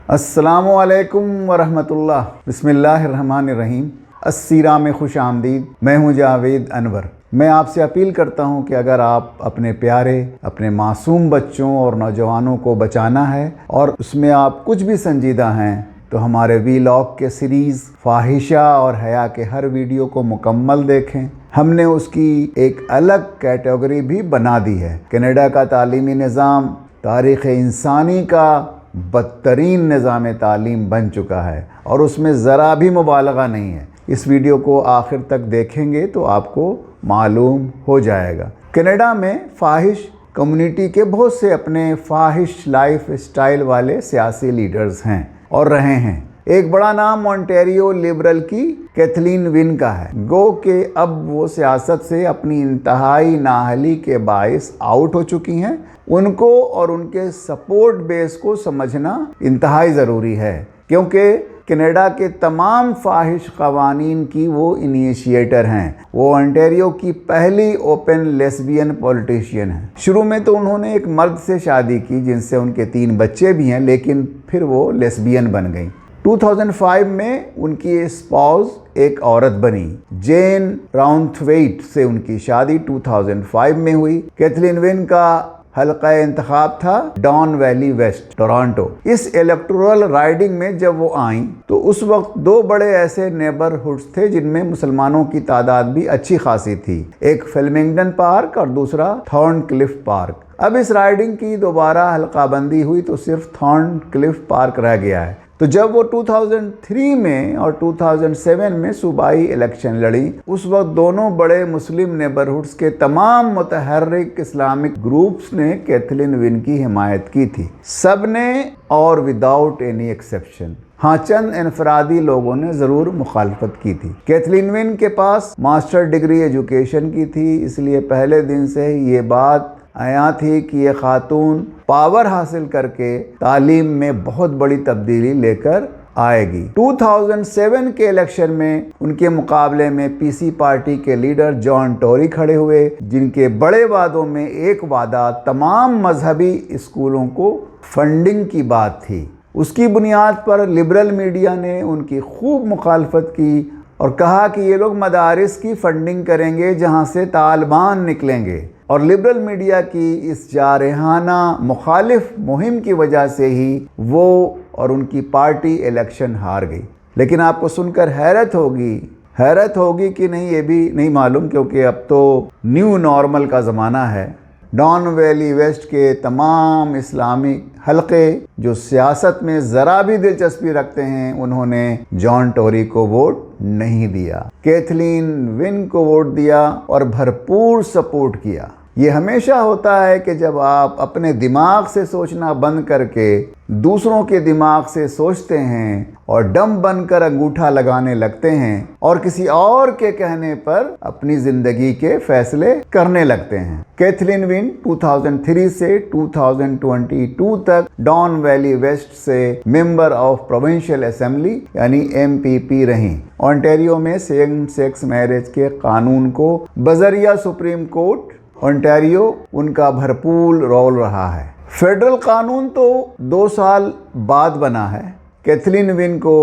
अस्सलामुअलैकुम वरहमतुल्लाह। बिस्मिल्लाहिर्रहमानिर्रहीम। अस्सीरा में खुश आमदीद। मैं हूँ जावेद अनवर। मैं आपसे अपील करता हूँ कि अगर आप अपने प्यारे, अपने मासूम बच्चों और नौजवानों को बचाना है और उसमें आप कुछ भी संजीदा हैं तो हमारे वीलॉग के सीरीज़ फाहिशा और हया के हर वीडियो को मुकम्मल देखें। हमने उसकी एक अलग कैटेगरी भी बना दी है। कनाडा का तालीमी निज़ाम तारीख़ इंसानी का बदतरीन निज़ाम तालीम बन चुका है और उसमें ज़रा भी मुबालगा नहीं है। इस वीडियो को आखिर तक देखेंगे तो आपको मालूम हो जाएगा। कनाडा में फाहिश कम्युनिटी के बहुत से अपने फाहिश लाइफ स्टाइल वाले सियासी लीडर्स हैं और रहे हैं। एक बड़ा नाम ओंटारियो लिबरल की कैथलीन विन का है। गो के अब वो सियासत से अपनी इंतहाई नाअहली के बायस आउट हो चुकी हैं। उनको और उनके सपोर्ट बेस को समझना इंतहाई ज़रूरी है, क्योंकि कनाडा के तमाम फाहिश कवानीन की वो इनिशिएटर हैं। वो ओंटारियो की पहली ओपन लेस्बियन पॉलिटिशियन हैं। शुरू में तो उन्होंने एक मर्द से शादी की जिनसे उनके 3 बच्चे भी हैं, लेकिन फिर वो लेस्बियन बन गई। 2005 में उनकी स्पाउस एक औरत बनी। जेन राउंथवेट से उनकी शादी 2005 में हुई। कैथलीन विन का हल्का इंतखाब था डॉन वैली वेस्ट, टोरंटो। इस इलेक्टोरल राइडिंग में जब वो आई तो उस वक्त 2 बड़े ऐसे नेबरहुड्स थे जिनमें मुसलमानों की तादाद भी अच्छी खासी थी। एक फिल्मिंगटन पार्क और दूसरा थॉर्नक्लिफ पार्क। अब इस राइडिंग की दोबारा हल्काबंदी हुई तो सिर्फ थॉर्नक्लिफ पार्क रह गया है। तो जब वो 2003 में और 2007 में सूबाई इलेक्शन लड़ी, उस वक्त दोनों बड़े मुस्लिम नेबरहुड्स के तमाम मुतहर्रिक इस्लामिक ग्रुप्स ने कैथलीन विन की हिमायत की थी। सब ने और विदाउट एनी एक्सेप्शन। हाँ, चंद इनफरादी लोगों ने ज़रूर मुखालफत की थी। कैथलीन विन के पास मास्टर डिग्री एजुकेशन की थी, इसलिए पहले दिन से ही ये बात आया थी कि ये खातून पावर हासिल करके तालीम में बहुत बड़ी तब्दीली लेकर आएगी। 2007 के इलेक्शन में उनके मुकाबले में पीसी पार्टी के लीडर जॉन टोरी खड़े हुए, जिनके बड़े वादों में एक वादा तमाम मजहबी स्कूलों को फंडिंग की बात थी। उसकी बुनियाद पर लिबरल मीडिया ने उनकी खूब मुखालफत की और कहा कि ये लोग मदारिस की फंडिंग करेंगे जहां से तालिबान निकलेंगे। और लिबरल मीडिया की इस जारहाना मुखालिफ मुहिम की वजह से ही वो और उनकी पार्टी इलेक्शन हार गई। लेकिन आपको सुनकर हैरत होगी कि नहीं, ये भी नहीं मालूम, क्योंकि अब तो न्यू नॉर्मल का ज़माना है। डॉन वैली वेस्ट के तमाम इस्लामिक हलके जो सियासत में ज़रा भी दिलचस्पी रखते हैं, उन्होंने जॉन टोरी को वोट नहीं दिया, कैथलीन विन को वोट दिया और भरपूर सपोर्ट किया। ये हमेशा होता है कि जब आप अपने दिमाग से सोचना बंद करके दूसरों के दिमाग से सोचते हैं और डम बनकर अंगूठा लगाने लगते हैं और किसी और के कहने पर अपनी जिंदगी के फैसले करने लगते हैं। कैथलीन विन 2003 से 2022 तक डॉन वैली वेस्ट से मेंबर ऑफ प्रोविंशियल असेंबली यानी MPP रहीं। ओंटारियो में सेम सेक्स मैरिज के कानून को बजरिया सुप्रीम कोर्ट ओंटारियो उनका भरपूर रोल रहा है। फेडरल कानून तो 2 साल बाद बना है। कैथलीन विन को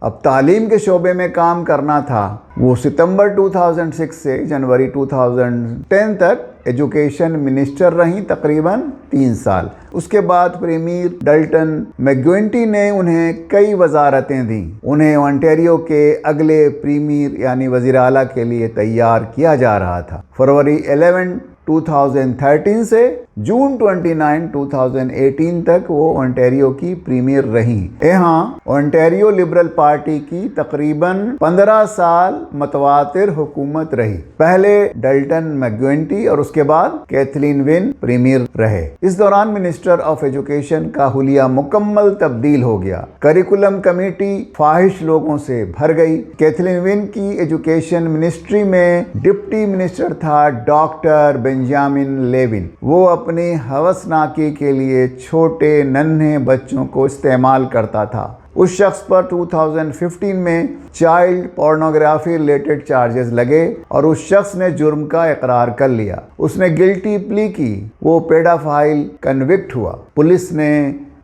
अब तालीम के शोबे में काम करना था। वो सितंबर 2006 से जनवरी 2010 तक एजुकेशन मिनिस्टर रहीं, तकरीबन 3 साल। उसके बाद प्रीमियर डल्टन मैकगुइंटी ने उन्हें कई वजारतें दी। उन्हें ओंटारियो के अगले प्रीमियर यानी वज़ीर आला के लिए तैयार किया जा रहा था। फरवरी 11 2013 से जून 29 2018 तक वो ओंटारियो की प्रीमियर रहीं। यहाँ ओंटारियो लिबरल पार्टी की तकरीबन 15 साल मतवातिर हुकूमत रही। पहले डल्टन मैकगुइंटी और उसके बाद कैथलीन विन प्रीमियर रहे। इस दौरान मिनिस्टर ऑफ एजुकेशन का हुलिया मुकम्मल तब्दील हो गया। करिकुलम कमेटी फाहिश लोगों से भर गई। कैथलीन विन की एजुकेशन मिनिस्ट्री में डिप्टी मिनिस्टर था डॉक्टर बेंजामिन लेविन। वो अपनी हवसनाकी के लिए छोटे नन्हे बच्चों को इस्तेमाल करता था। उस शख्स पर 2015 में चाइल्ड पोर्नोग्राफी रिलेटेड चार्जेस लगे और उस शख्स ने जुर्म का इकरार कर लिया। उसने गिल्टी प्ली की। वो पेडाफाइल कन्विक्ट हुआ। पुलिस ने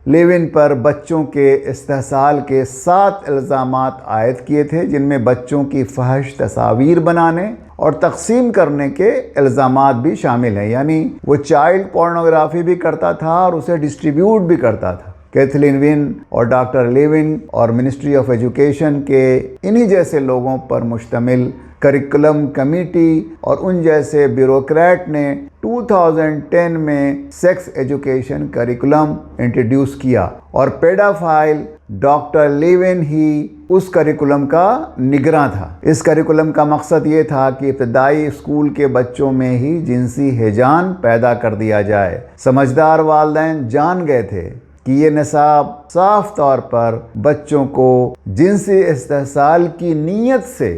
लेविन पर बच्चों के इस्तेहसाल के 7 इल्ज़ामात आयद किए थे, जिनमें बच्चों की फहश तस्वीर बनाने और तकसीम करने के इल्ज़ामात भी शामिल हैं। यानी वो चाइल्ड पोर्नोग्राफी भी करता था और उसे डिस्ट्रीब्यूट भी करता था। कैथलीन विन और डॉक्टर लेविन और मिनिस्ट्री ऑफ एजुकेशन के इन्हीं जैसे लोगों पर मुश्तमिल करिकुलम कमेटी और उन जैसे ब्यूरोक्रेट ने 2010 में सेक्स एजुकेशन करिकुलम इंट्रोड्यूस किया और पेडाफाइल डॉक्टर लेविन ही उस करिकुलम का निगरां था। इस करिकुलम का मकसद ये था कि इब्तदाई स्कूल के बच्चों में ही जिनसी हिजान पैदा कर दिया जाए। समझदार वालिदैन जान गए थे कि ये निसाब साफ तौर पर बच्चों को जिनसी इस्तेहसाल की नीयत से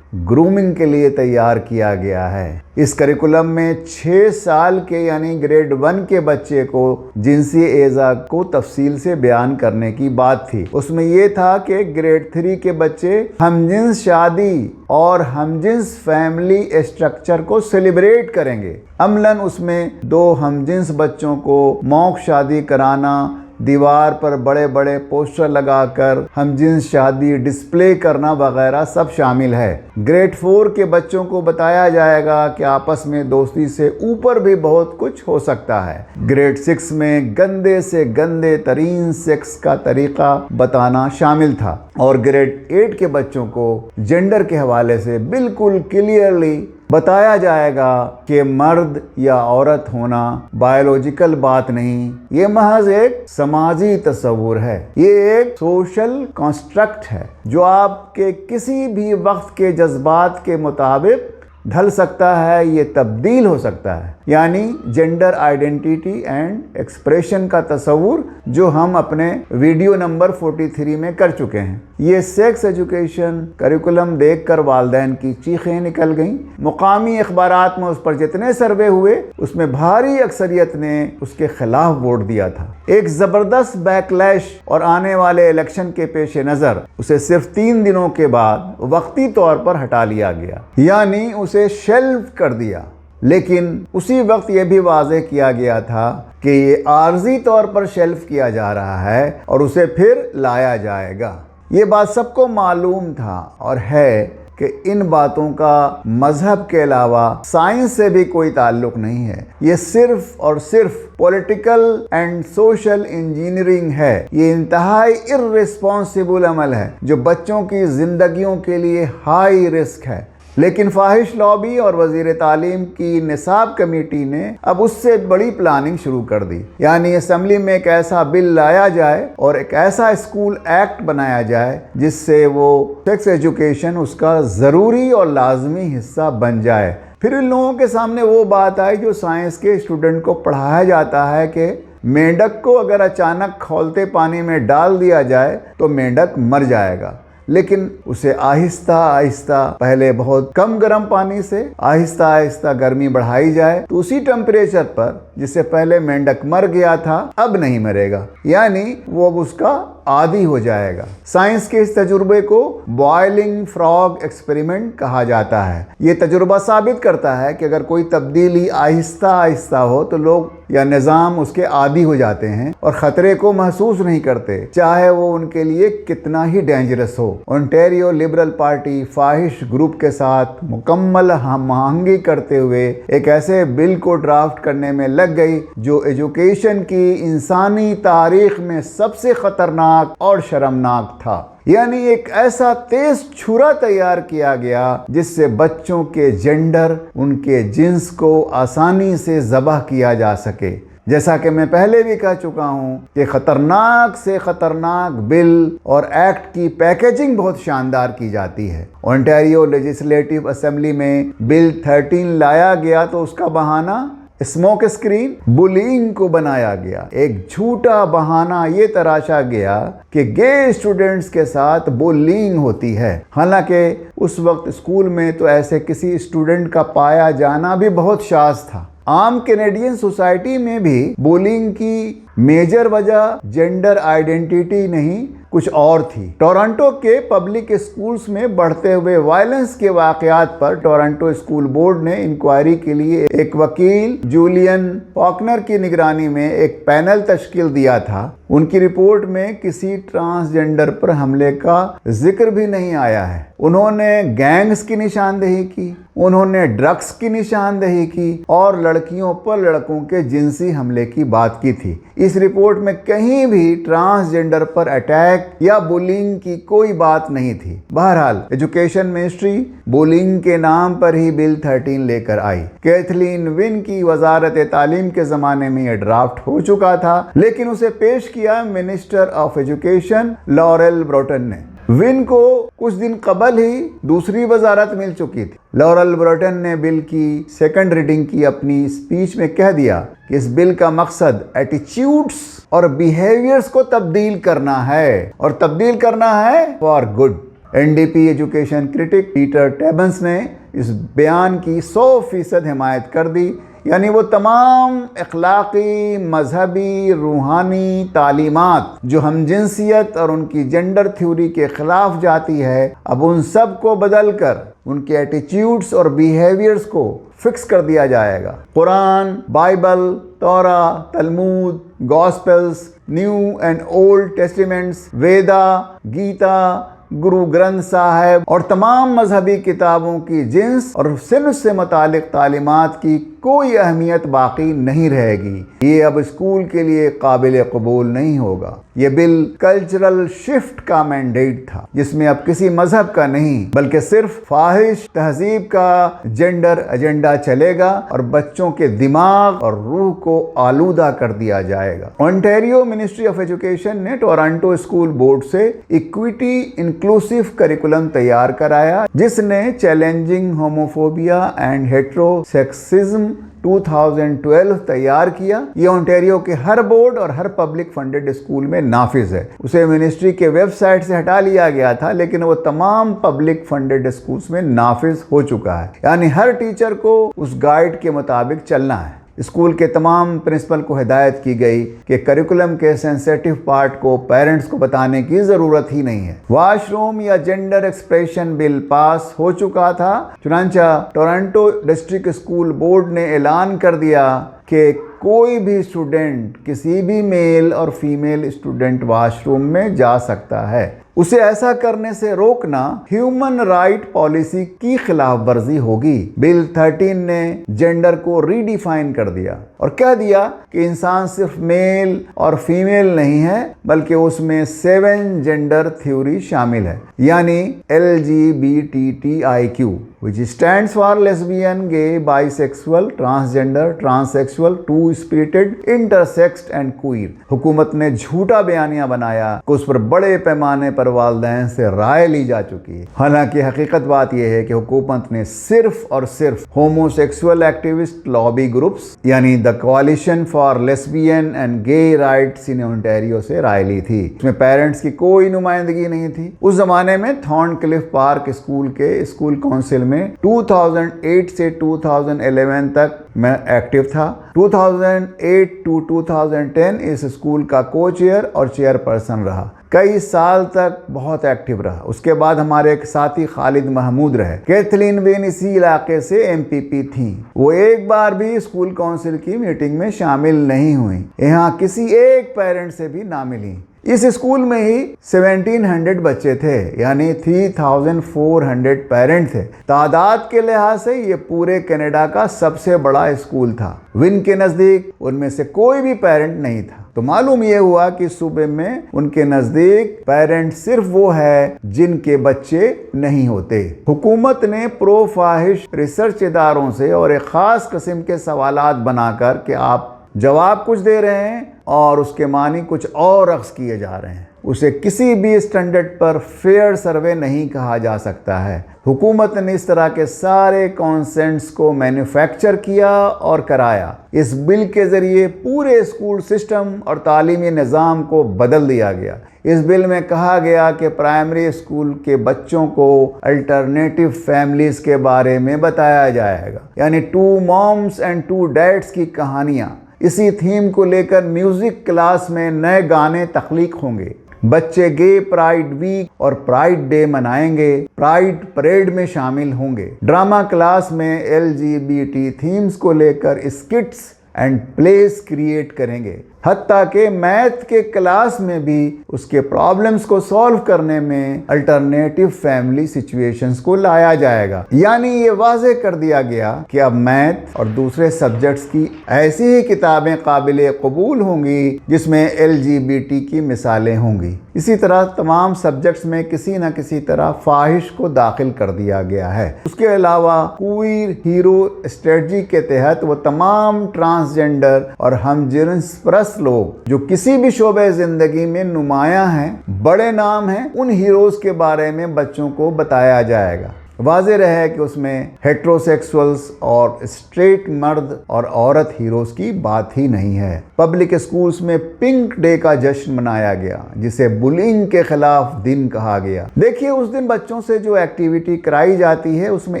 ग्रूमिंग के लिए तैयार किया गया है। इस करिकुलम में 6 साल के यानी ग्रेड 1 के बच्चे को जिनसी एज़ा को तफसील से बयान करने की बात थी। उसमें यह था कि ग्रेड 3 के बच्चे हमजिन्स शादी और हमजिन्स फैमिली स्ट्रक्चर को सेलिब्रेट करेंगे। अमलन उसमें 2 हमजिन्स बच्चों को मौक शादी कराना, दीवार पर बड़े बड़े पोस्टर लगाकर हमजिन्स शादी डिस्प्ले करना वगैरह सब शामिल है। ग्रेड 4 के बच्चों को बताया जाएगा कि आपस में दोस्ती से ऊपर भी बहुत कुछ हो सकता है। ग्रेड 6 में गंदे से गंदे तरीन सेक्स का तरीका बताना शामिल था और ग्रेड 8 के बच्चों को जेंडर के हवाले से बिल्कुल क्लियरली बताया जाएगा कि मर्द या औरत होना बायोलॉजिकल बात नहीं, ये महज एक समाजी तस्वुर है। ये एक सोशल कंस्ट्रक्ट है जो आपके किसी भी वक्त के जज्बात के मुताबिक ढल सकता है, ये तब्दील हो सकता है। यानी जेंडर आइडेंटिटी एंड एक्सप्रेशन का तस्वुर जो हम अपने वीडियो नंबर 43 में कर चुके हैं। ये सेक्स एजुकेशन करिकुलम देखकर वालिदैन की चीखें निकल गईं। मुकामी अखबारात में उस पर जितने सर्वे हुए उसमें भारी अक्सरियत ने उसके खिलाफ वोट दिया था। एक ज़बरदस्त बैकलैश और आने वाले इलेक्शन के पेश नज़र उसे सिर्फ 3 दिनों के बाद वक्ती तौर पर हटा लिया गया, यानी उसे शेल्फ कर दिया। लेकिन उसी वक्त यह भी वाज़ेह किया गया था कि ये आर्जी तौर पर शेल्फ किया जा रहा है और उसे फिर लाया जाएगा। ये बात सबको मालूम था और है कि इन बातों का मजहब के अलावा साइंस से भी कोई ताल्लुक नहीं है। ये सिर्फ और सिर्फ पॉलिटिकल एंड सोशल इंजीनियरिंग है। ये इंतहाई इर्रिस्पॉन्सिबल अमल है जो बच्चों की जिंदगियों के लिए हाई रिस्क है। लेकिन फाहिश लॉबी और वजीर तालीम की निसाब कमेटी ने अब उससे बड़ी प्लानिंग शुरू कर दी, यानी असम्बली में एक ऐसा बिल लाया जाए और एक ऐसा स्कूल एक्ट बनाया जाए जिससे वो सेक्स एजुकेशन उसका ज़रूरी और लाजमी हिस्सा बन जाए। फिर इन लोगों के सामने वो बात आई जो साइंस के स्टूडेंट को पढ़ाया जाता है कि मेंढक को अगर अचानक खौलते पानी में डाल दिया जाए तो मेंढक मर जाएगा, लेकिन उसे आहिस्ता आहिस्ता पहले बहुत कम गर्म पानी से आहिस्ता आहिस्ता गर्मी बढ़ाई जाए तो उसी टेम्परेचर पर जिससे पहले मेंढक मर गया था अब नहीं मरेगा, यानी वो अब उसका आदी हो जाएगा। साइंस के इस तजुर्बे को बॉइलिंग फ्रॉग एक्सपेरिमेंट कहा जाता है। ये तजुर्बा साबित करता है कि अगर कोई तब्दीली आहिस्ता आहिस्ता हो तो लोग या निज़ाम उसके आदी हो जाते हैं और ख़तरे को महसूस नहीं करते, चाहे वो उनके लिए कितना ही डेंजरस हो। ओंटारियो लिबरल पार्टी फाहिश ग्रुप के साथ मुकम्मल हमआहंगी करते हुए एक ऐसे बिल को ड्राफ्ट करने में लग गई जो एजुकेशन की इंसानी तारीख में सबसे ख़तरनाक और शर्मनाक था। यानी एक ऐसा तेज छुरा तैयार किया गया जिससे बच्चों के जेंडर, उनके जिन्स को आसानी से ज़बह किया जा सके। जैसा कि मैं पहले भी कह चुका हूं कि खतरनाक से खतरनाक बिल और एक्ट की पैकेजिंग बहुत शानदार की जाती है। ओंटारियो लेजिस्लेटिव असेंबली में बिल 13 लाया गया तो उसका बहाना स्मोक स्क्रीन बुलिंग को बनाया गया। एक झूठा बहाना ये तराशा गया कि गे स्टूडेंट्स के साथ बुलिंग होती है। हालांकि उस वक्त स्कूल में तो ऐसे किसी स्टूडेंट का पाया जाना भी बहुत शाज़ था। आम कैनेडियन सोसाइटी में भी बुलिंग की मेजर वजह जेंडर आइडेंटिटी नहीं कुछ और थी। टोरंटो के पब्लिक स्कूल्स में बढ़ते हुए वायलेंस के वाकयात पर टोरंटो स्कूल बोर्ड ने इंक्वायरी के लिए एक वकील जूलियन फॉकनर की निगरानी में एक पैनल तश्कील दिया था। उनकी रिपोर्ट में किसी ट्रांसजेंडर पर हमले का जिक्र भी नहीं आया है। उन्होंने गैंग्स की निशानदेही की, उन्होंने ड्रग्स की निशानदेही की और लड़कियों पर लड़कों के जिनसी हमले की बात की थी। इस रिपोर्ट में कहीं भी ट्रांसजेंडर पर अटैक या बुलिंग की कोई बात नहीं थी। बहरहाल एजुकेशन मिनिस्ट्री बुलिंग के नाम पर ही बिल 13 लेकर आई। कैथलीन विन की वजारत तालीम के ज़माने में यह ड्राफ्ट हो चुका था, लेकिन उसे पेश किया मिनिस्टर ऑफ एजुकेशन लॉरेल ब्रोटन ने। विन को कुछ दिन कबल ही दूसरी वजारत मिल चुकी थी। लॉरेल ब्रोटन ने बिल की सेकंड रीडिंग की अपनी स्पीच में कह दिया कि इस बिल का मकसद एटीट्यूड्स और बिहेवियर्स को तब्दील करना है, और तब्दील करना है for good. NDP education critic Peter Tabuns ने इस बयान की 100% हिमायत कर दी, यानी वो तमाम अखलाकी, मजहबी, रूहानी तालीमात जो हमजिनसियत और उनकी जेंडर थ्योरी के खिलाफ जाती है, अब उन सब को बदल कर उनके एटीट्यूड्स और बिहेवियर्स को फिक्स कर दिया जाएगा। कुरान, बाइबल, तौरा, तलमूद, गॉस्पेल्स, न्यू एंड ओल्ड टेस्टामेंट्स, वेदा, गीता, गुरु ग्रंथ साहिब और तमाम मजहबी किताबों की जिन्स और सिन्फ से मुतालिक तालीमात की कोई अहमियत बाकी नहीं रहेगी। ये अब स्कूल के लिए काबिल कबूल नहीं होगा। ये बिल कल्चरल शिफ्ट का मैंडेट था, जिसमें अब किसी मजहब का नहीं बल्कि सिर्फ फाहिश तहजीब का जेंडर एजेंडा चलेगा और बच्चों के दिमाग और रूह को आलूदा कर दिया जाएगा। ओंटारियो मिनिस्ट्री ऑफ एजुकेशन ने टोरंटो स्कूल बोर्ड से इक्विटी इंक्लूसिव करिकुलम तैयार कराया, जिसने चैलेंजिंग होमोफोबिया एंड हेटेरोसेक्सिज्म 2012 तैयार किया। ये ओंटारियो के हर बोर्ड और हर पब्लिक फंडेड स्कूल में नाफिज है। उसे मिनिस्ट्री के वेबसाइट से हटा लिया गया था, लेकिन वो तमाम पब्लिक फंडेड स्कूल्स में नाफिज हो चुका है। यानी हर टीचर को उस गाइड के मुताबिक चलना है। स्कूल के तमाम प्रिंसिपल को हिदायत की गई कि करिकुलम के सेंसिटिव पार्ट को पेरेंट्स को बताने की ज़रूरत ही नहीं है। वॉशरूम या जेंडर एक्सप्रेशन बिल पास हो चुका था, चुनांचा टोरंटो डिस्ट्रिक्ट स्कूल बोर्ड ने ऐलान कर दिया कि कोई भी स्टूडेंट किसी भी मेल और फीमेल स्टूडेंट वॉशरूम में जा सकता है। उसे ऐसा करने से रोकना ह्यूमन राइट पॉलिसी की खिलाफ वर्जी होगी। बिल 13 ने जेंडर को रीडिफाइन कर दिया और कह दिया कि इंसान सिर्फ मेल और फीमेल नहीं है, बल्कि उसमें 7 जेंडर थ्योरी शामिल है, यानी LGBTTIQ, which stands for lesbian, gay, bisexual, transgender, transsexual, two-spirited, intersexed and queer। हुकूमत ने झूठा बयानिया बनाया कि उस पर बड़े पैमाने पर वालिदैन से राय ली जा चुकी है। हालांकि हकीकत बात यह है कि हुकूमत ने सिर्फ और सिर्फ होमोसेक्सुअल एक्टिविस्ट लॉबी ग्रुप्स यानी the coalition for lesbian and gay rights in Ontario से राय ली थी। इसमें पेरेंट्स की कोई नुमाइंदगी नहीं थी। उस जमाने में थॉर्नक्लिफ पार्क स्कूल के स्कूल काउंसिल में 2008 से 2011 तक मैं एक्टिव था। 2008 to 2010 इस स्कूल का को चेयर और चेयरपर्सन रहा। कई साल तक बहुत एक्टिव रहा। उसके बाद हमारे एक साथी खालिद महमूद रहे। कैथलीन विन इसी इलाके से MPP थी। वो एक बार भी स्कूल काउंसिल की मीटिंग में शामिल नहीं हुई, यहाँ किसी एक पेरेंट से भी ना मिली। इस स्कूल में ही 1700 बच्चे थे, यानी 3400 पेरेंट थे। तादाद के लिहाज से ये पूरे कनाडा का सबसे बड़ा स्कूल था। विन के नज़दीक उनमें से कोई भी पेरेंट नहीं था। तो मालूम ये हुआ कि सूबे में उनके नज़दीक पेरेंट सिर्फ वो है जिनके बच्चे नहीं होते। हुकूमत ने प्रो फाहिश रिसर्च इदारों से और एक ख़ास किस्म के सवालात बनाकर कि आप जवाब कुछ दे रहे हैं और उसके मानी कुछ और अक्स किए जा रहे हैं, उसे किसी भी स्टैंडर्ड पर फेयर सर्वे नहीं कहा जा सकता है। हुकूमत ने इस तरह के सारे कॉन्सेंट्स को मैन्युफैक्चर किया और कराया। इस बिल के ज़रिए पूरे स्कूल सिस्टम और तालीमी निज़ाम को बदल दिया गया। इस बिल में कहा गया कि प्राइमरी स्कूल के बच्चों को अल्टरनेटिव फैमिलीज़ के बारे में बताया जाएगा, यानी 2 मॉम्स एंड 2 डैड्स की कहानियाँ। इसी थीम को लेकर म्यूज़िक क्लास में नए गाने तख्लीक होंगे। बच्चे गे प्राइड वीक और प्राइड डे मनाएंगे, प्राइड परेड में शामिल होंगे, ड्रामा क्लास में LGBT थीम्स को लेकर स्किट्स एंड प्लेस क्रिएट करेंगे। हत्ता के मैथ के क्लास में भी उसके प्रॉब्लम्स को सॉल्व करने में अल्टरनेटिव फैमिली सिचुएशंस को लाया जाएगा। यानी ये वाज़े कर दिया गया कि अब मैथ और दूसरे सब्जेक्ट्स की ऐसी ही किताबें काबिल कबूल होंगी जिसमें LGBT की मिसालें होंगी। इसी तरह तमाम सब्जेक्ट्स में किसी न किसी तरह फाहिश को दाखिल कर दिया गया है। उसके अलावा क्वीर हीरो स्ट्रेटजी के तहत वो तमाम ट्रांसजेंडर और हमजिन्स परस्त लोग जो किसी भी शोबे जिंदगी में नुमाया हैं, बड़े नाम हैं, उन हीरोज के बारे में बच्चों को बताया जाएगा। वाज़ेह रहे कि उसमें हेट्रोसेक्सुअल्स और स्ट्रेट मर्द और औरत हीरोज की बात ही नहीं है। पब्लिक स्कूल्स में पिंक डे का जश्न मनाया गया जिसे बुलिंग के खिलाफ दिन कहा गया। देखिए उस दिन बच्चों से जो एक्टिविटी कराई जाती है उसमें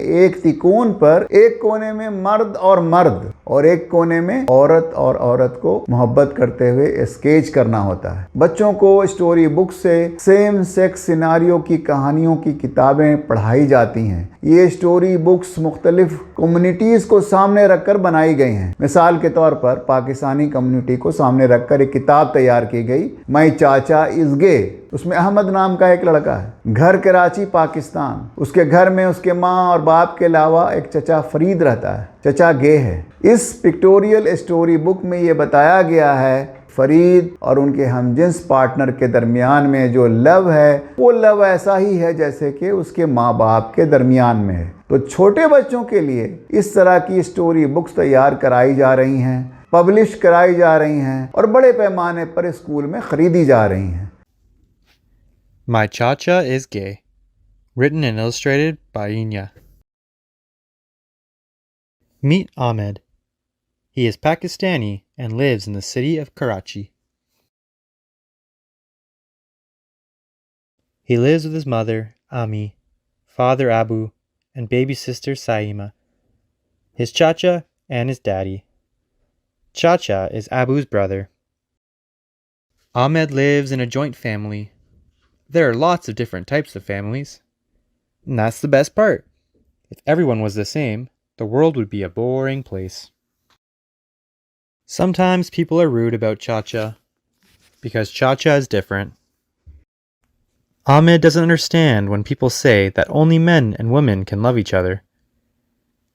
एक तिकोन पर एक कोने में मर्द और एक कोने में औरत और औरत को मोहब्बत करते हुए स्केच करना होता है। बच्चों को स्टोरी बुक से सेम सेक्स सिनारियो की कहानियों की किताबें पढ़ाई जाती हैं। ये स्टोरी बुक्स मुख्तलिफ कम्युनिटीज को सामने रखकर बनाई गई हैं। मिसाल के तौर पर पाकिस्तानी कम्युनिटी को सामने रखकर एक किताब तैयार की गई, माई चाचा इज गे। उसमें अहमद नाम का एक लड़का है, घर कराची पाकिस्तान। उसके घर में उसके माँ और बाप के अलावा एक चचा फरीद रहता है। चचा गे है। इस पिक्टोरियल स्टोरी बुक में ये बताया गया है फरीद और उनके हमजिन्स पार्टनर के दरमियान में जो लव है वो लव ऐसा ही है जैसे कि उसके माँ बाप के दरमियान में है। तो छोटे बच्चों के लिए इस तरह की स्टोरी बुक्स तैयार कराई जा रही हैं, पब्लिश कराई जा रही हैं और बड़े पैमाने पर स्कूल में खरीदी जा रही हैं। My Chacha is Gay, written and illustrated by Inya. Meet Ahmed. He is Pakistani and lives in the city of Karachi. He lives with his mother, Ami, father Abu, and baby sister Saima, his Chacha and his daddy. Chacha is Abu's brother. Ahmed lives in a joint family. There are lots of different types of families. And that's the best part. If everyone was the same, the world would be a boring place. Sometimes people are rude about Chacha because Chacha is different. Ahmed doesn't understand when people say that only men and women can love each other,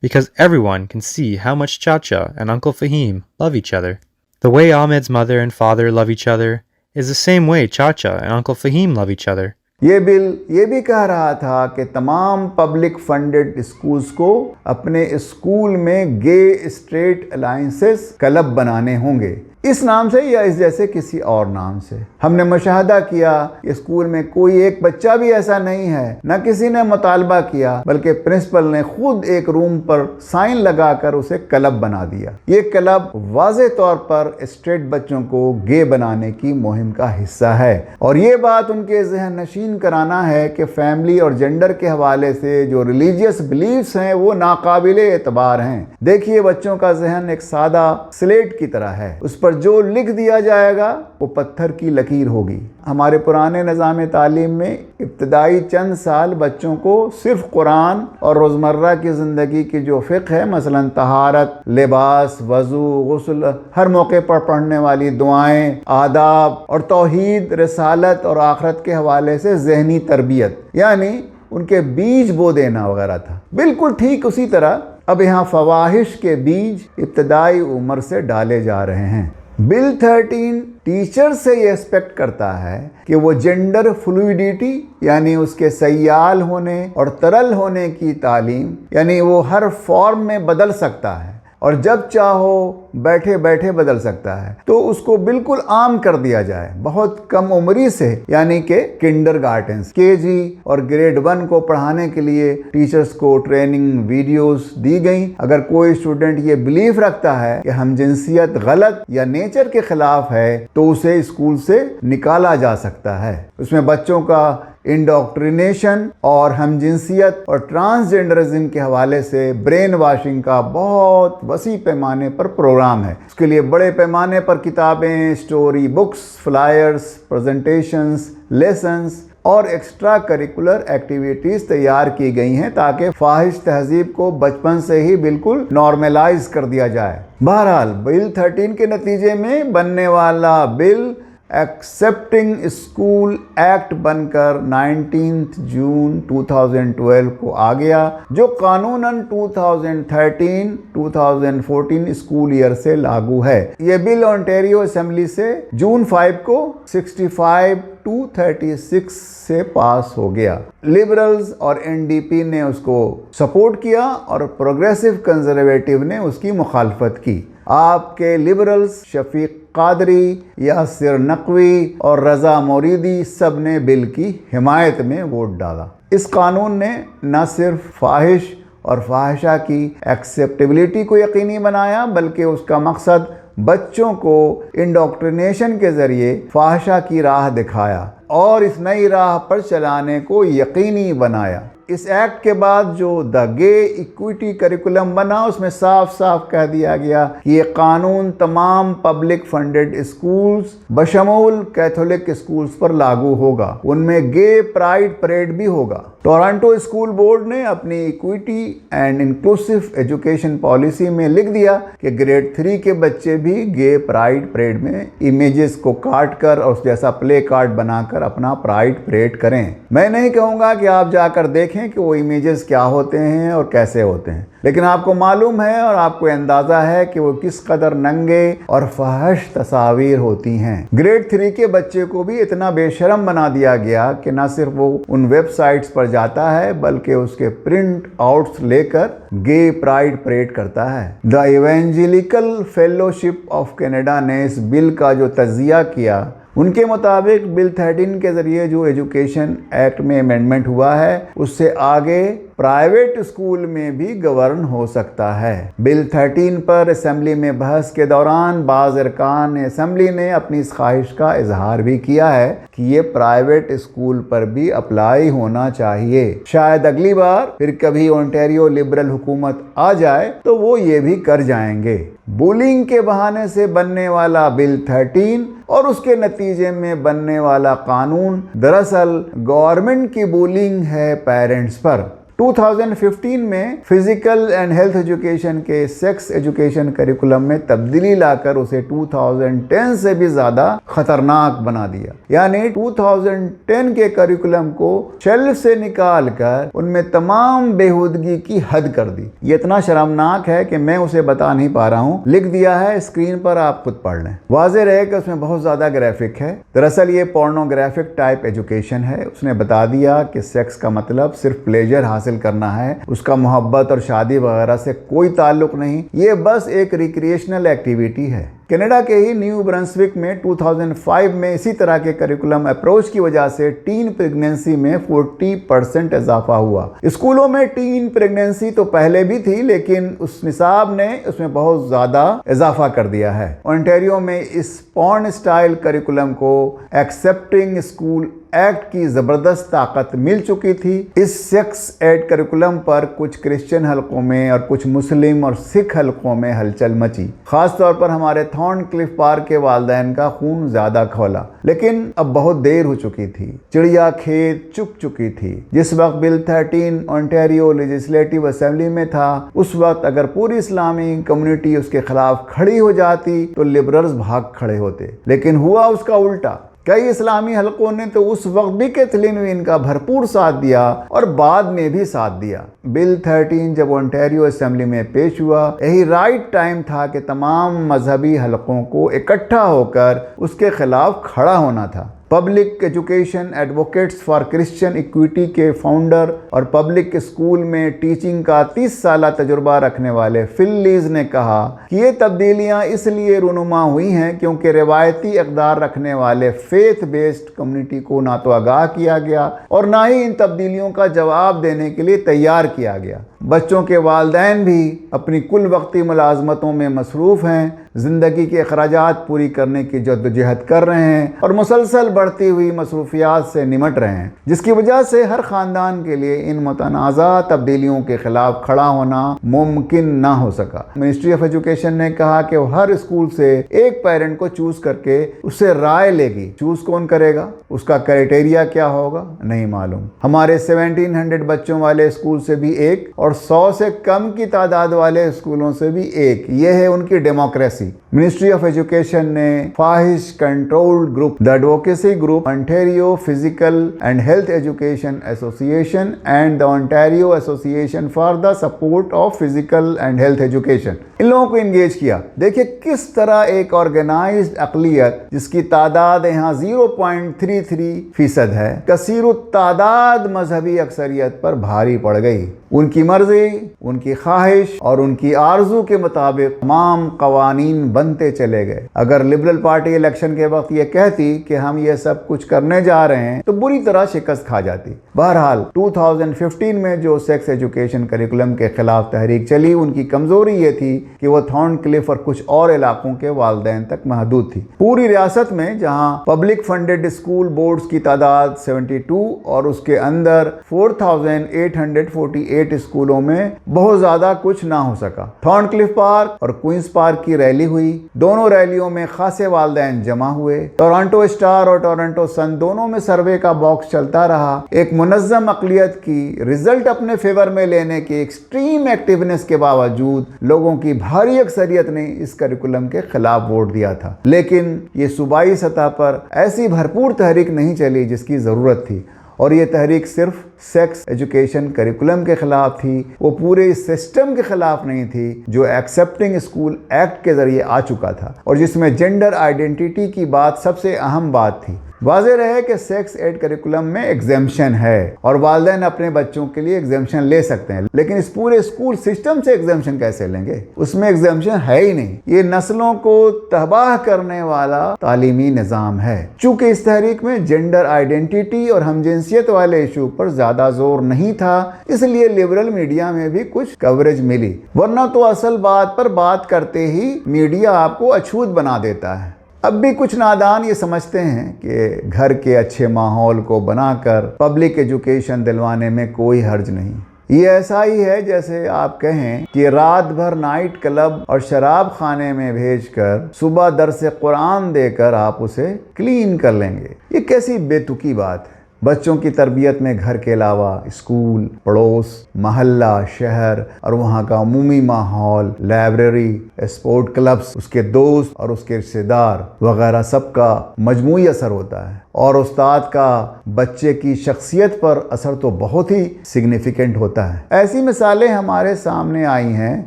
because everyone can see how much Chacha and Uncle Fahim love each other. The way Ahmed's mother and father love each other is the same way Chacha and Uncle Fahim love each other. ये bill ये भी कह रहा था कि तमाम public funded schools को अपने स्कूल में गे स्ट्रेट अलायंसेस क्लब बनाने होंगे, इस नाम से या इस जैसे किसी और नाम से। हमने मुशाहदा किया कि स्कूल में कोई एक बच्चा भी ऐसा नहीं है, न किसी ने मुतालबा किया, बल्कि प्रिंसिपल ने खुद एक रूम पर साइन लगाकर उसे क्लब बना दिया। ये क्लब वाज़े तौर पर स्ट्रेट बच्चों को गे बनाने की मुहिम का हिस्सा है और ये बात उनके जहन नशीन कराना है कि फैमिली और जेंडर के हवाले से जो रिलीजियस बिलीफ्स हैं वो नाकाबिले एतबार हैं। देखिए बच्चों का जहन एक सादा स्लेट की तरह है, उस पर जो लिख दिया जाएगा वो पत्थर की लकीर होगी। हमारे पुराने निज़ाम तालीम में इब्तदाई चंद साल बच्चों को सिर्फ कुरान और रोज़मर्रा की ज़िंदगी की जो फ़िक़्ह है, मसलन तहारत, लिबास, वज़ू, गुस्ल, हर मौके पर पढ़ने वाली दुआएं, आदाब और तौहीद, रिसालत और आखरत के हवाले से ज़हनी तरबियत, यानी उनके बीज बो देना वगैरह था। बिल्कुल ठीक उसी तरह अब यहाँ फवाहिश के बीज इब्तदाई उम्र से डाले जा रहे हैं। बिल 13 टीचर से ये एक्सपेक्ट करता है कि वो जेंडर फ्लूइडिटी यानी उसके सयाल होने और तरल होने की तालीम, यानी वो हर फॉर्म में बदल सकता है और जब चाहो बैठे बैठे बदल सकता है, तो उसको बिल्कुल आम कर दिया जाए बहुत कम उम्री से, यानी कि किंडरगार्टन, केजी और ग्रेड 1 को पढ़ाने के लिए टीचर्स को ट्रेनिंग वीडियोस दी गई। अगर कोई स्टूडेंट ये बिलीफ रखता है कि हमजिनसियत गलत या नेचर के खिलाफ है तो उसे स्कूल से निकाला जा सकता है। उसमें बच्चों का इंडोक्ट्रिनेशन और हमजिनसियत और ट्रांसजेंडरिज्म के हवाले से ब्रेन वॉशिंग का बहुत वसी पैमाने पर प्रोग्राम है। उसके लिए बड़े पैमाने पर किताबें, story books, flyers, presentations, lessons और एक्स्ट्रा करिकुलर एक्टिविटीज़ तैयार की गई हैं ताकि फाहिश तहजीब को बचपन से ही बिल्कुल नॉर्मलाइज कर दिया जाए। बहरहाल बिल 13 के नतीजे में बनने वाला बिल एक्सेप्टिंग स्कूल एक्ट बनकर 19 जून 2012 को आ गया, जो कानूनन 2013-2014 स्कूल ईयर से लागू है। ये बिल ओंटारियो असेंबली से जून 5 को 65-36 से पास हो गया। लिबरल्स और एनडीपी ने उसको सपोर्ट किया और प्रोग्रेसिव कंजर्वेटिव ने उसकी मुखालफत की। आपके लिबरल्स शफीक कादरी, यासिर नकवी और रज़ा मोरीदी सब ने बिल की हिमायत में वोट डाला। इस कानून ने न सिर्फ फाहिश और फाहिशा की एक्सेप्टेबिलिटी को यकीनी बनाया, बल्कि उसका मकसद बच्चों को इंडोक्ट्रिनेशन के ज़रिए फाहिशा की राह दिखाया और इस नई राह पर चलाने को यकीनी बनाया। इस एक्ट के बाद जो द गे इक्विटी करिकुलम बना, उसमें साफ साफ कह दिया गया कि ये कानून तमाम पब्लिक फंडेड स्कूल्स बशमूल कैथोलिक स्कूल्स पर लागू होगा। उनमें गे प्राइड परेड भी होगा। टोरंटो स्कूल बोर्ड ने अपनी equity and inclusive education policy में लिख दिया कि ग्रेड 3 के बच्चे भी गे प्राइड परेड में इमेजेस को काट कर और उस जैसा प्ले कार्ड बनाकर अपना प्राइड परेड करें। मैं नहीं कहूँगा कि आप जाकर देखें कि वो इमेजेस क्या होते हैं और कैसे होते हैं, लेकिन आपको मालूम है और आपको अंदाज़ा है कि वो किस कदर नंगे और फहश तस्वीर होती हैं। ग्रेड 3 के बच्चे को भी इतना बेशरम बना दिया गया कि न सिर्फ वो उन वेबसाइट्स पर जाता है, बल्कि उसके प्रिंट आउट्स लेकर गे प्राइड परेड करता है। The evangelical fellowship of Canada ने इस बिल का जो तजिया किया, उनके मुताबिक बिल 13 के ज़रिए जो एजुकेशन एक्ट में अमेंडमेंट हुआ है, उससे आगे प्राइवेट स्कूल में भी गवर्न हो सकता है। बिल 13 पर असेंबली में बहस के दौरान बाज़ अरकान असेंबली ने अपनी इस ख्वाहिश का इजहार भी किया है कि ये प्राइवेट स्कूल पर भी अप्लाई होना चाहिए। शायद अगली बार फिर कभी ओंटारियो लिबरल हुकूमत आ जाए तो वो ये भी कर जाएंगे। बुलिंग के बहाने से बनने वाला बिल 13 और उसके नतीजे में बनने वाला कानून दरअसल गवर्नमेंट की बुलिंग है पेरेंट्स पर। 2015 में फिजिकल एंड हेल्थ एजुकेशन के सेक्स एजुकेशन करिकुलम में तब्दीली लाकर उसे 2010 से भी ज़्यादा खतरनाक बना दिया। यानी 2010 के करिकुलम को शेल्फ से निकाल कर उनमें तमाम बेहूदगी की हद कर दी। ये इतना शर्मनाक है कि मैं उसे बता नहीं पा रहा हूँ। लिख दिया है स्क्रीन पर, आप खुद पढ़ लें। वाज़ेह रहे कि उसमें बहुत ज़्यादा ग्राफिक है। दरअसल ये पोर्नोग्राफिक टाइप एजुकेशन है। उसने बता दिया कि सेक्स का मतलब सिर्फ प्लेजर हासिल करना है, उसका मोहब्बत और शादी वगैरह से कोई ताल्लुक नहीं। ये बस एक रिक्रिएशनल एक्टिविटी है। कनाडा के ही न्यू ब्रंसविक में 2005 में इसी तरह के करिकुलम अप्रोच की वजह से टीन प्रेगनेंसी में 40% इजाफा हुआ। स्कूलों में टीन प्रेगनेंसी तो पहले भी थी, लेकिन उस निसाब ने उसमें बहुत ज़्यादा इजाफा कर दिया है। ओंटारियो में इस पॉर्न स्टाइल करिकुलम को एक्सेप्टिंग स्कूल एक्ट की ज़बरदस्त ताकत मिल चुकी थी। इस सेक्स एड करिकुलम पर कुछ क्रिश्चियन हलकों में और कुछ मुस्लिम और सिख हलकों में हलचल मची। खास तौर पर हमारे थॉर्नक्लिफ पार्क के वालिदैन का खून ज़्यादा खौला, लेकिन अब बहुत देर हो चुकी थी। चिड़िया खेत चुक चुकी थी। जिस वक्त बिल 13 ओंटारियो लेजिस्लेटिव असेंबली में था, उस वक्त अगर पूरी इस्लामी कम्युनिटी उसके खिलाफ खड़ी हो जाती तो लिबरल्स भाग खड़े होते, लेकिन हुआ उसका उल्टा। कई इस्लामी हलकों ने तो उस वक्त भी कैथलीन विन का भरपूर साथ दिया और बाद में भी साथ दिया। बिल 13 जब ओंटारियो असेंबली में पेश हुआ, यही राइट टाइम था कि तमाम मजहबी हलकों को इकट्ठा होकर उसके खिलाफ खड़ा होना था। Public education advocates for Christian equity के फाउंडर और पब्लिक स्कूल में टीचिंग का 30 साल तजुर्बा रखने वाले फिल लीज ने कहा कि ये तब्दीलियां इसलिए रूनुमा हुई हैं क्योंकि रिवायती इक़दार रखने वाले फेथ बेस्ड कम्युनिटी को ना तो आगाह किया गया और ना ही इन तब्दीलियों का जवाब देने के लिए तैयार किया गया। बच्चों के वालिदैन भी अपनी कुल वक्ती मुलाजमतों में मसरूफ़ हैं, ज़िंदगी के अखराजात पूरी करने की जद्दोजहद कर रहे हैं और मुसलसल बढ़ती हुई मसरूफियात से निमट रहे हैं, जिसकी वजह से हर ख़ानदान के लिए इन मुतनाज़ा तब्दीलियों के ख़िलाफ़ खड़ा होना मुमकिन ना हो सका। मिनिस्ट्री ऑफ एजुकेशन ने कहा कि वो हर स्कूल से एक पेरेंट को चूज़ करके उससे राय लेगी। चूज़ कौन करेगा, उसका क्राइटेरिया क्या होगा, नहीं मालूम। हमारे 1700 बच्चों वाले स्कूल से भी एक और 100 से कम की तादाद वाले स्कूलों से भी एक। ये है उनकी डेमोक्रेसी। मिनिस्ट्री ऑफ एजुकेशन ने फाहिश controlled group, the advocacy group, Ontario physical and health education association and the Ontario association for the support of physical and health education, इन लोगों को इंगेज किया। देखिए किस तरह एक ऑर्गेनाइज्ड अक़लियत जिसकी तादाद यहाँ 0.33% है, कसीर तादाद मजहबी अक्सरियत पर भारी पड़ गई। उनकी मर्जी, उनकी ख्वाहिश और उनकी आरजू के मुताबिक तमाम कवानीन बनते चले गए। अगर लिबरल पार्टी इलेक्शन के वक्त ये कहती कि हम ये सब कुछ करने जा रहे हैं तो बुरी तरह शिकस्त खा जाती। बहरहाल 2015 में जो सेक्स एजुकेशन करिकुलम के खिलाफ तहरीक चली, उनकी कमजोरी ये थी कि वह थॉर्नक्लिफ और कुछ और इलाकों के वालिदैन तक महदूद थी। पूरी रियासत में जहां पब्लिक फंडेड स्कूल बोर्ड्स की तादाद 72 और उसके अंदर 4848 स्कूलों में बहुत ज्यादा कुछ ना हो सका। थॉर्नक्लिफ पार्क और क्वींस पार्क की रैली हुई। दोनों रैलियों में खासे वालिदैन जमा हुए। टोरंटो स्टार और टोरंटो सन दोनों में सर्वे का बॉक्स चलता रहा। एक मुनज़्ज़म अक़लियत की रिजल्ट अपने फेवर में लेने के एक्सट्रीम एक्टिवनेस के बावजूद लोगों की भारी अक्सरियत ने इस करिकुलम के खिलाफ वोट दिया था। लेकिन ये सूबाई सतह पर ऐसी भरपूर तहरीक नहीं चली जिसकी ज़रूरत थी, और ये तहरीक सिर्फ सेक्स एजुकेशन करिकुलम के ख़िलाफ़ थी, वो पूरे इस सिस्टम के ख़िलाफ़ नहीं थी जो एक्सेप्टिंग स्कूल एक्ट के ज़रिए आ चुका था और जिसमें जेंडर आइडेंटिटी की बात सबसे अहम बात थी। वाज़ेह रहे कि सेक्स एड करिकुलम में एग्जेम्पशन है और वालिदैन अपने बच्चों के लिए एग्जेम्पशन ले सकते हैं, लेकिन इस पूरे स्कूल सिस्टम से एग्जेम्पशन कैसे लेंगे? उसमें एग्जेम्पशन है ही नहीं। ये नस्लों को तबाह करने वाला तालीमी निज़ाम है। चूंकि इस तहरीक में जेंडर आइडेंटिटी और हमजिनसियत वाले इशू पर ज़्यादा जोर नहीं था, इसलिए लिबरल मीडिया में भी कुछ कवरेज मिली, वरना तो असल बात पर बात करते ही मीडिया आपको अछूत बना देता है। अब भी कुछ नादान ये समझते हैं कि घर के अच्छे माहौल को बनाकर पब्लिक एजुकेशन दिलवाने में कोई हर्ज नहीं। ये ऐसा ही है जैसे आप कहें कि रात भर नाइट क्लब और शराब खाने में भेजकर सुबह दर्स कुरान देकर आप उसे क्लीन कर लेंगे। ये कैसी बेतुकी बात है। बच्चों की तरबियत में घर के अलावा स्कूल, पड़ोस, मोहल्ला, शहर और वहाँ का अमूमी माहौल, लाइब्रेरी, स्पोर्ट क्लब्स, उसके दोस्त और उसके रिश्तेदार वगैरह सबका मजमूई असर होता है, और उस्ताद का बच्चे की शख्सियत पर असर तो बहुत ही सिग्निफिकेंट होता है। ऐसी मिसालें हमारे सामने आई हैं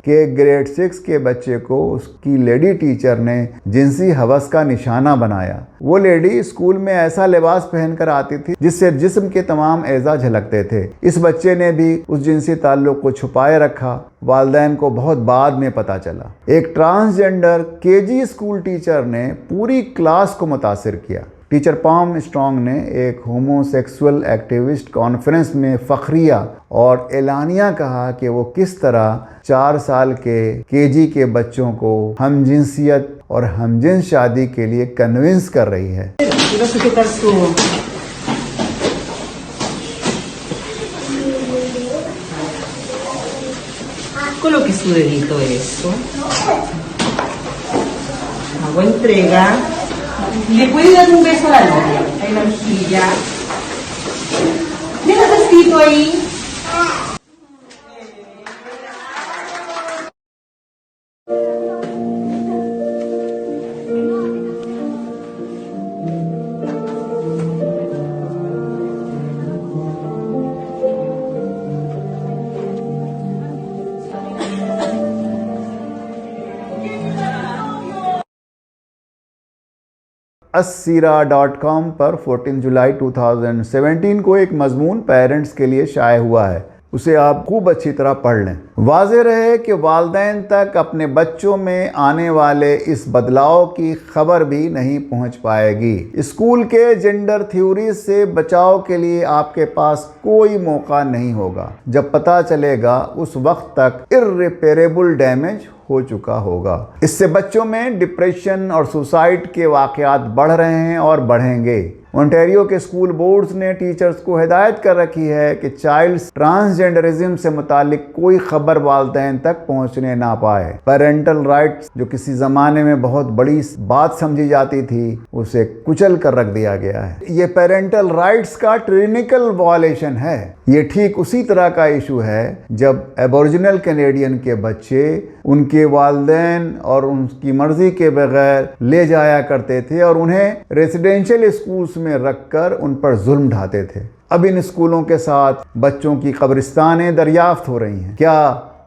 कि ग्रेड 6 के बच्चे को उसकी लेडी टीचर ने जिनसी हवस का निशाना बनाया। वो लेडी स्कूल में ऐसा लिबास पहनकर आती थी जिससे जिस्म के तमाम एज़ा झलकते थे। इस बच्चे ने भी उस जिनसी ताल्लुक को छुपाए रखा। वालिदैन को बहुत बाद में पता चला। एक ट्रांसजेंडर केजी स्कूल टीचर ने पूरी क्लास को मुतासिर किया। टीचर पॉम स्ट्रॉन्ग ने एक होमोसेक्सुअल एक्टिविस्ट कॉन्फ्रेंस में फ़ख्रिया और एलानिया कहा कि वो किस तरह 4 साल के केजी के बच्चों को हमजिनसियत और हमजिन्स शादी के लिए कन्विंस कर रही है। Coloque su dedito eso. Hago entrega. Le puede dar un beso a la novia. Ahí la mejilla. Deja el vestido ahí. assira.com पर 14 जुलाई 2017 को एक मजमून पेरेंट्स के लिए शाये हुआ है। उसे आप खूब अच्छी तरह पढ़ लें। वाज़ेह रहे कि वालिदैन तक अपने बच्चों में आने वाले इस बदलाव की खबर भी नहीं पहुंच पाएगी। स्कूल के जेंडर थ्योरी से बचाव के लिए आपके पास कोई मौका नहीं होगा। जब पता चलेगा उस वक्त तक इर्रिपेरेबल डैमेज हो चुका होगा। इससे बच्चों में डिप्रेशन और सुसाइड के वाक़यात बढ़ रहे हैं और बढ़ेंगे। ओंटारियो के स्कूल बोर्ड्स ने टीचर्स को हिदायत कर रखी है कि चाइल्ड ट्रांसजेंडरिज्म से मुतालिक कोई खबर वालिदैन तक पहुंचने ना पाए। पेरेंटल राइट्स जो किसी ज़माने में बहुत बड़ी बात समझी जाती थी, उसे कुचल कर रख दिया गया है। ये पेरेंटल राइट्स का टिरैनिकल वॉयलेशन है। ये ठीक उसी तरह का इशू है जब एबोरिजिनल कैनेडियन के बच्चे उनके वालिदैन और उनकी मर्जी के बगैर ले जाया करते थे और उन्हें रेसिडेंशियल स्कूल्स में रखकर उन पर जुल्म ढाते थे। अब इन स्कूलों के साथ बच्चों की कब्रिस्तानें दरियाफ्त हो रही हैं। क्या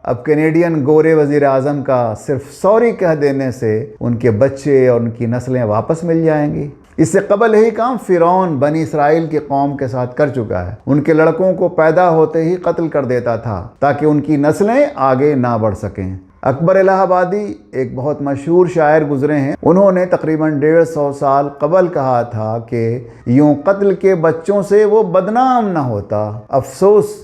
अब कैनेडियन गोरे वजीर आज़म का सिर्फ सॉरी कह देने से उनके बच्चे और उनकी नस्लें वापस मिल जाएंगी? इससे कबल यही काम फ़िरौन बनी इसराइल की कौम के साथ कर चुका है। उनके लड़कों को पैदा होते ही कत्ल कर देता था ताकि उनकी नस्लें आगे ना बढ़ सकें। अकबर इलाहाबादी एक बहुत मशहूर शायर गुजरे हैं। उन्होंने तकरीबन 150 साल कबल कहा था कि यूं कत्ल के बच्चों से वो बदनाम ना होता, अफसोस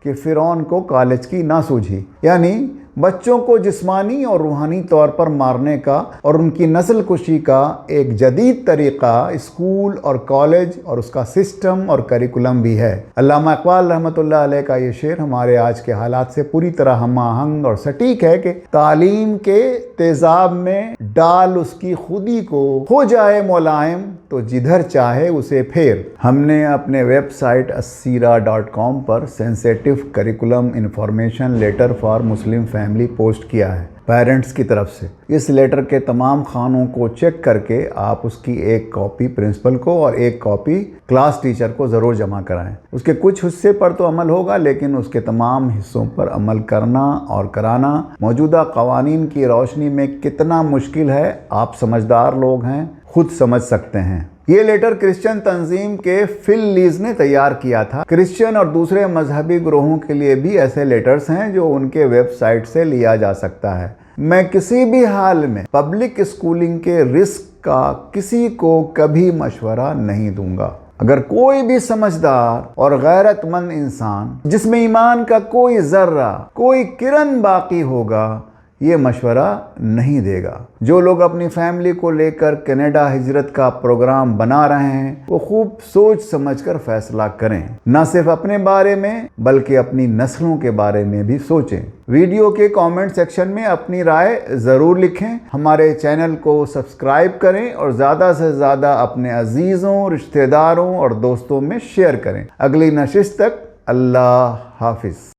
कि फ़िरौन को कॉलेज की ना सूझी। यानी बच्चों को जिस्मानी और रूहानी तौर पर मारने का और उनकी नस्ल कुशी का एक जदीद तरीक़ा स्कूल और कॉलेज और उसका सिस्टम और करिकुलम भी है। अल्लामा इकबाल रहमतुल्लाह अलैह का ये शेर हमारे आज के हालात से पूरी तरह हम आहंग और सटीक है कि तालीम के तेज़ाब में डाल उसकी खुदी को, हो जाए मुलायम तो जिधर चाहे उसे फेर। हमने अपने वेबसाइट assira.com पर sensitive curriculum information letter for Muslim family post किया है पेरेंट्स की तरफ से। इस लेटर के तमाम खानों को चेक करके आप उसकी एक कॉपी प्रिंसिपल को और एक कॉपी क्लास टीचर को ज़रूर जमा कराएं। उसके कुछ हिस्से पर तो अमल होगा, लेकिन उसके तमाम हिस्सों पर अमल करना और कराना मौजूदा कवानीन की रोशनी में कितना मुश्किल है, आप समझदार लोग हैं, खुद समझ सकते हैं। ये लेटर क्रिश्चियन तंजीम के फिल लीज ने तैयार किया था। क्रिश्चियन और दूसरे मजहबी ग्रोहों के लिए भी ऐसे लेटर्स हैं जो उनके वेबसाइट से लिया जा सकता है। मैं किसी भी हाल में पब्लिक स्कूलिंग के रिस्क का किसी को कभी मशवरा नहीं दूंगा। अगर कोई भी समझदार और गैरतमंद इंसान जिसमें ईमान का कोई जर्रा, कोई किरण बाकी होगा, ये मशवरा नहीं देगा। जो लोग अपनी फैमिली को लेकर कनाडा हिजरत का प्रोग्राम बना रहे हैं, वो खूब सोच समझकर फैसला करें। न सिर्फ अपने बारे में बल्कि अपनी नस्लों के बारे में भी सोचें। वीडियो के कमेंट सेक्शन में अपनी राय ज़रूर लिखें। हमारे चैनल को सब्सक्राइब करें और ज़्यादा से ज़्यादा अपने अजीज़ों, रिश्तेदारों और दोस्तों में शेयर करें। अगली नशिस्त तक अल्लाह हाफिज़।